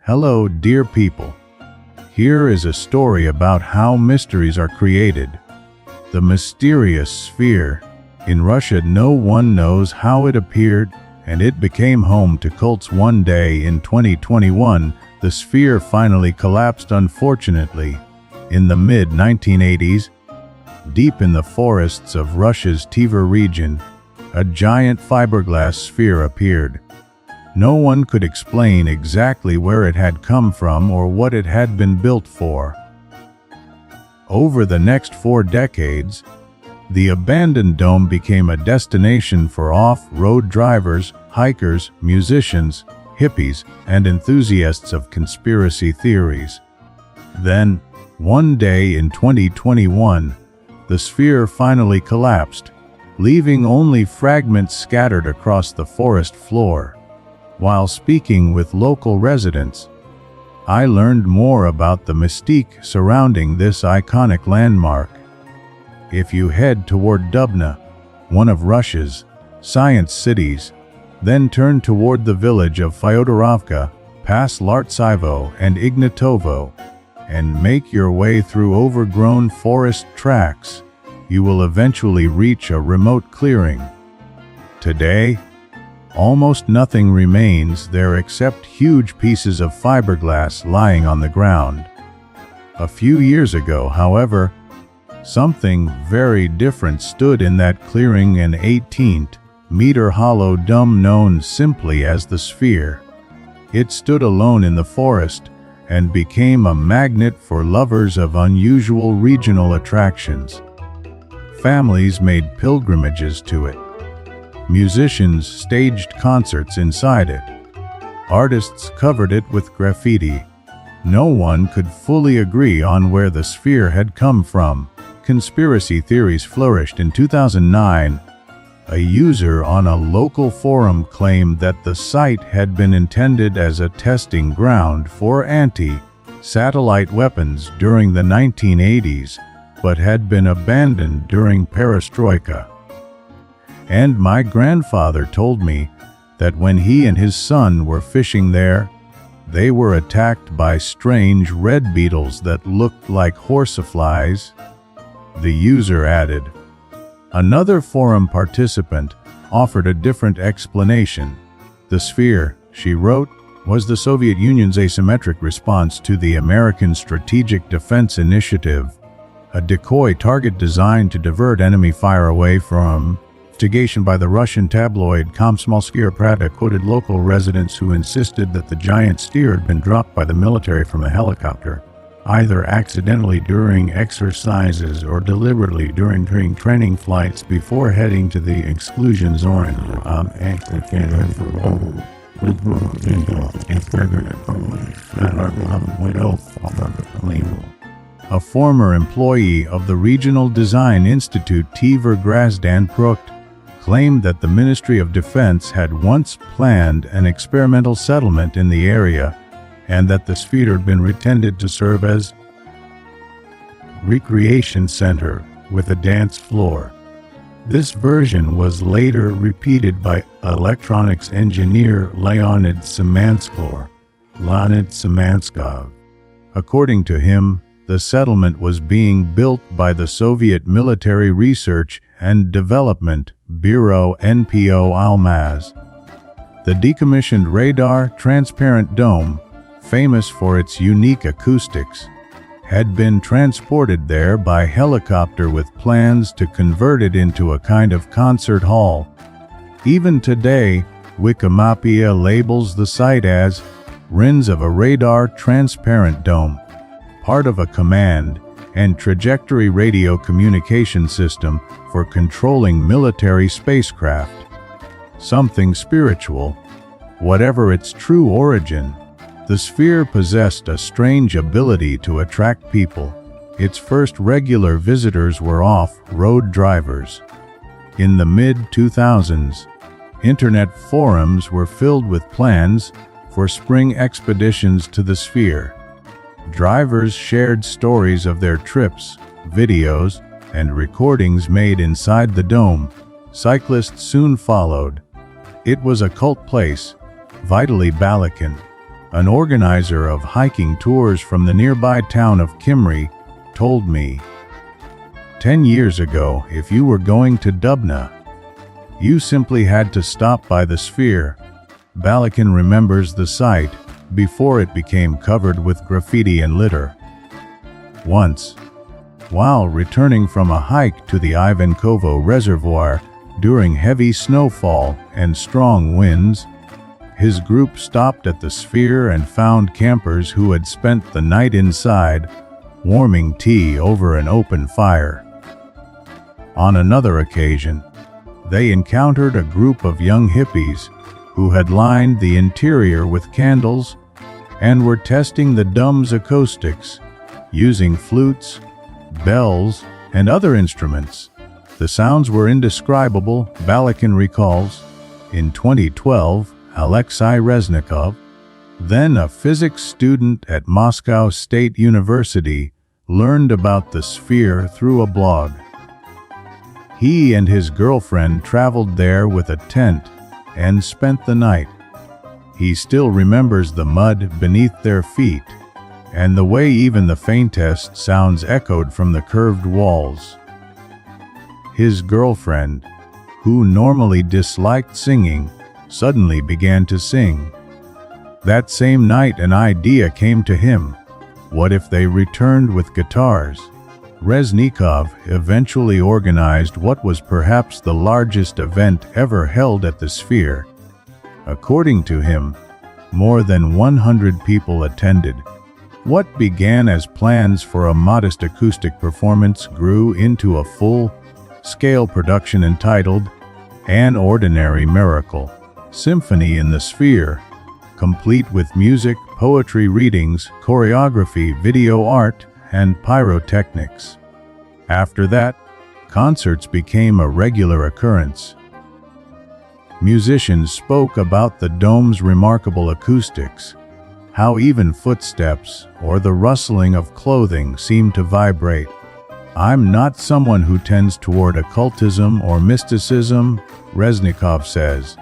Hello, dear people. Here is a story about how mysteries are created. The mysterious sphere. In Russia, no one knows how it appeared, and it became home to cults. One day in 2021, the sphere finally collapsed, unfortunately. In the mid-1980s, deep in the forests of Russia's Tver region, a giant fiberglass sphere appeared. No one could explain exactly where it had come from or what it had been built for. Over the next 4 decades, the abandoned dome became a destination for off-road drivers, hikers, musicians, hippies, and enthusiasts of conspiracy theories. Then, one day in 2021, the sphere finally collapsed, leaving only fragments scattered across the forest floor. While speaking with local residents, I learned more about the mystique surrounding this iconic landmark. If you head toward Dubna, one of Russia's science cities, then turn toward the village of Fyodorovka, pass Lartsivo and Ignatovo, and make your way through overgrown forest tracks, you will eventually reach a remote clearing. Today, almost nothing remains there except huge pieces of fiberglass lying on the ground. A few years ago, however, something very different stood in that clearing, an 18-meter hollow dome known simply as the sphere. It stood alone in the forest and became a magnet for lovers of unusual regional attractions. Families made pilgrimages to it. Musicians staged concerts inside it. Artists covered it with graffiti. No one could fully agree on where the sphere had come from. Conspiracy theories flourished. In 2009, a user on a local forum claimed that the site had been intended as a testing ground for anti-satellite weapons during the 1980s, but had been abandoned during perestroika. And my grandfather told me that when he and his son were fishing there, they were attacked by strange red beetles that looked like horseflies. The user added. Another forum participant offered a different explanation. The sphere, she wrote, was the Soviet Union's asymmetric response to the American Strategic Defense Initiative, a decoy target designed to divert enemy fire away from. Investigation by the Russian tabloid Komsomolskaya Pravda quoted local residents who insisted that the giant sphere had been dropped by the military from a helicopter, either accidentally during exercises or deliberately during training flights before heading to the exclusion zone. A former employee of the Regional Design Institute Tver Oblast claimed that the Ministry of Defense had once planned an experimental settlement in the area and that the sphere had been intended to serve as a recreation center with a dance floor. This version was later repeated by electronics engineer Leonid Semanskov. According to him, the settlement was being built by the Soviet Military Research and Development Bureau NPO Almaz. The decommissioned radar transparent dome, famous for its unique acoustics, had been transported there by helicopter with plans to convert it into a kind of concert hall. Even today, Wikimedia labels the site as ruins of a radar transparent dome, part of a command and trajectory radio communication system for controlling military spacecraft. Something spiritual. Whatever its true origin, the sphere possessed a strange ability to attract people. Its first regular visitors were off-road drivers. In the mid-2000s, internet forums were filled with plans for spring expeditions to the sphere. Drivers shared stories of their trips, videos, and recordings made inside the dome. Cyclists soon followed. It was a cult place, vitally Balakan. An organizer of hiking tours from the nearby town of Kimry told me, 10 years ago, if you were going to Dubna, you simply had to stop by the sphere. Balakin remembers the site before it became covered with graffiti and litter. Once, while returning from a hike to the Ivankovo Reservoir during heavy snowfall and strong winds, his group stopped at the sphere and found campers who had spent the night inside, warming tea over an open fire. On another occasion, they encountered a group of young hippies who had lined the interior with candles and were testing the Dome's acoustics using flutes, bells, and other instruments. The sounds were indescribable, Balakin recalls. In 2012, Alexei Reznikov, then a physics student at Moscow State University, learned about the sphere through a blog. He and his girlfriend traveled there with a tent and spent the night. He still remembers the mud beneath their feet and the way even the faintest sounds echoed from the curved walls. His girlfriend, who normally disliked singing, suddenly began to sing. That same night an idea came to him. What if they returned with guitars? Reznikov eventually organized what was perhaps the largest event ever held at the Sphere. According to him, more than 100 people attended. What began as plans for a modest acoustic performance grew into a full-scale production entitled An Ordinary Miracle, Symphony in the Sphere, complete with music, poetry readings, choreography, video art, and pyrotechnics. After that, concerts became a regular occurrence. Musicians spoke about the dome's remarkable acoustics, how even footsteps or the rustling of clothing seemed to vibrate. I'm not someone who tends toward occultism or mysticism, Reznikov says,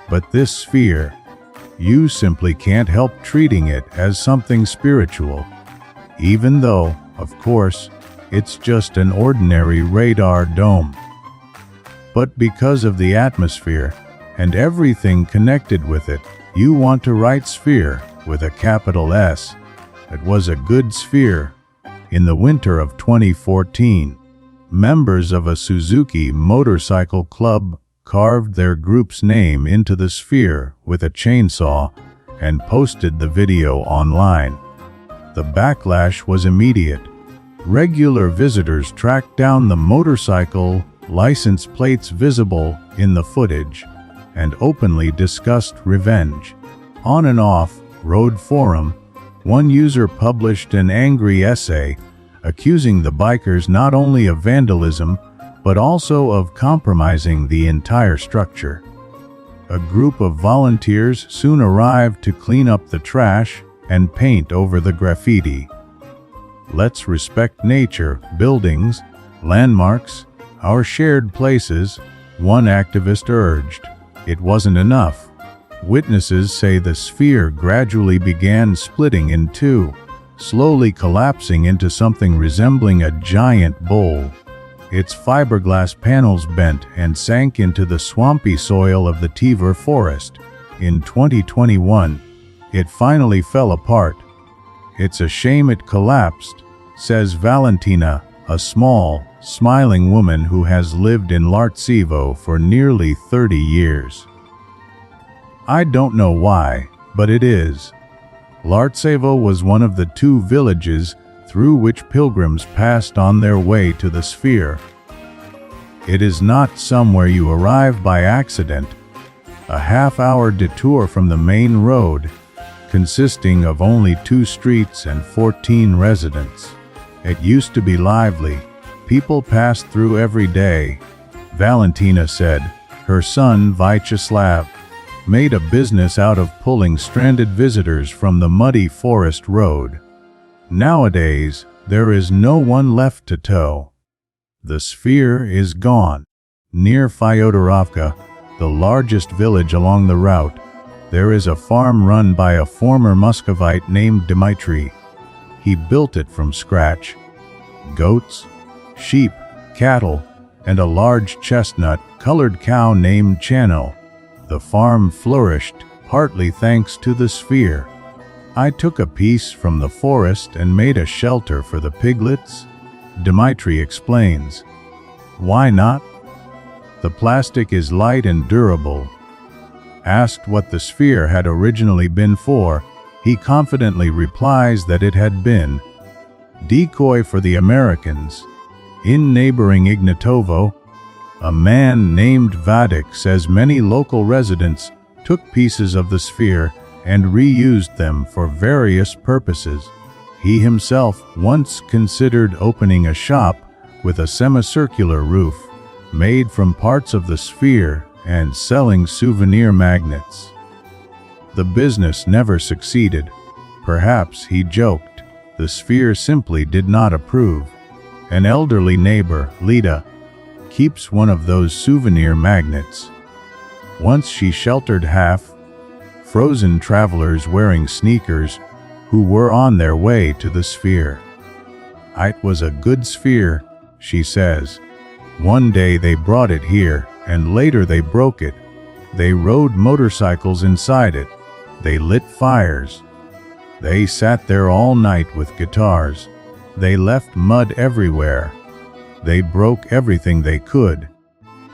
but this sphere, you simply can't help treating it as something spiritual, even though, of course, it's just an ordinary radar dome. But because of the atmosphere and everything connected with it, you want to write sphere with a capital S. It was a good sphere. In the winter of 2014, members of a Suzuki motorcycle club carved their group's name into the sphere with a chainsaw and posted the video online. The backlash was immediate. Regular visitors tracked down the motorcycle license plates visible in the footage and openly discussed revenge. On and off Road Forum, one user published an angry essay accusing the bikers not only of vandalism but also of compromising the entire structure. A group of volunteers soon arrived to clean up the trash and paint over the graffiti. Let's respect nature, buildings, landmarks, our shared places, one activist urged. It wasn't enough. Witnesses say the sphere gradually began splitting in two, slowly collapsing into something resembling a giant bowl. Its fiberglass panels bent and sank into the swampy soil of the Tver forest. In 2021, it finally fell apart. It's a shame it collapsed, says Valentina, a small, smiling woman who has lived in Lartsevo for nearly 30 years. I don't know why, but it is. Lartsevo was one of the two villages through which pilgrims passed on their way to the sphere. It is not somewhere you arrive by accident. A half-hour detour from the main road, consisting of only 2 streets and 14 residents. It used to be lively. People passed through every day. Valentina said her son Vyacheslav made a business out of pulling stranded visitors from the muddy forest road. Nowadays, there is no one left to tow. The sphere is gone. Near Fyodorovka, the largest village along the route, There is a farm run by a former Muscovite named Dmitri. He built it from scratch. Goats, sheep, cattle, and a large chestnut-colored cow named Chano. The farm flourished, partly thanks to the sphere. I took a piece from the forest and made a shelter for the piglets, Dmitri explains. Why not? The plastic is light and durable. Asked what the sphere had originally been for, he confidently replies that it had been decoy for the Americans. In neighboring Ignatovo, a man named Vadik says many local residents took pieces of the sphere and reused them for various purposes. He himself once considered opening a shop with a semicircular roof made from parts of the sphere and selling souvenir magnets. The business never succeeded. Perhaps, he joked, the sphere simply did not approve. An elderly neighbor, Lita, keeps one of those souvenir magnets. Once she sheltered half-frozen travelers wearing sneakers who were on their way to the sphere. It was a good sphere, she says. One day they brought it here, and later they broke it. They rode motorcycles inside it. They lit fires. They sat there all night with guitars. They left mud everywhere. They broke everything they could.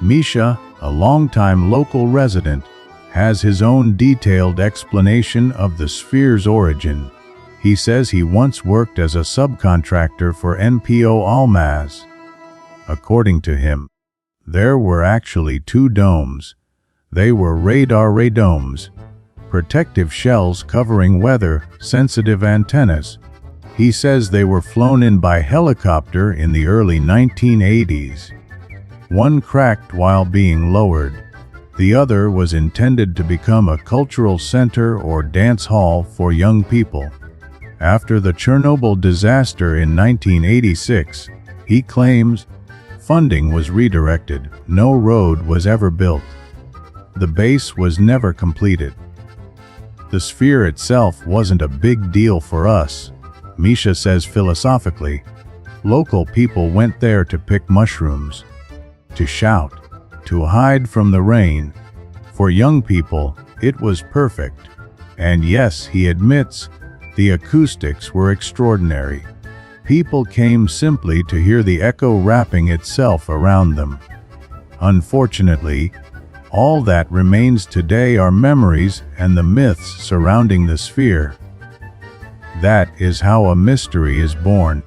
Misha, a longtime local resident, has his own detailed explanation of the sphere's origin. He says he once worked as a subcontractor for NPO Almaz. According to him, there were actually two domes. They were radar radomes, protective shells covering weather-sensitive antennas. He says they were flown in by helicopter in the early 1980s. One cracked while being lowered. The other was intended to become a cultural center or dance hall for young people. After the Chernobyl disaster in 1986, he claims, funding was redirected. No road was ever built. The base was never completed. The sphere itself wasn't a big deal for us, Misha says philosophically. Local people went there to pick mushrooms, to shout, to hide from the rain. For young people, it was perfect. And yes, he admits, the acoustics were extraordinary. People came simply to hear the echo wrapping itself around them. Unfortunately, all that remains today are memories and the myths surrounding the sphere. That is how a mystery is born.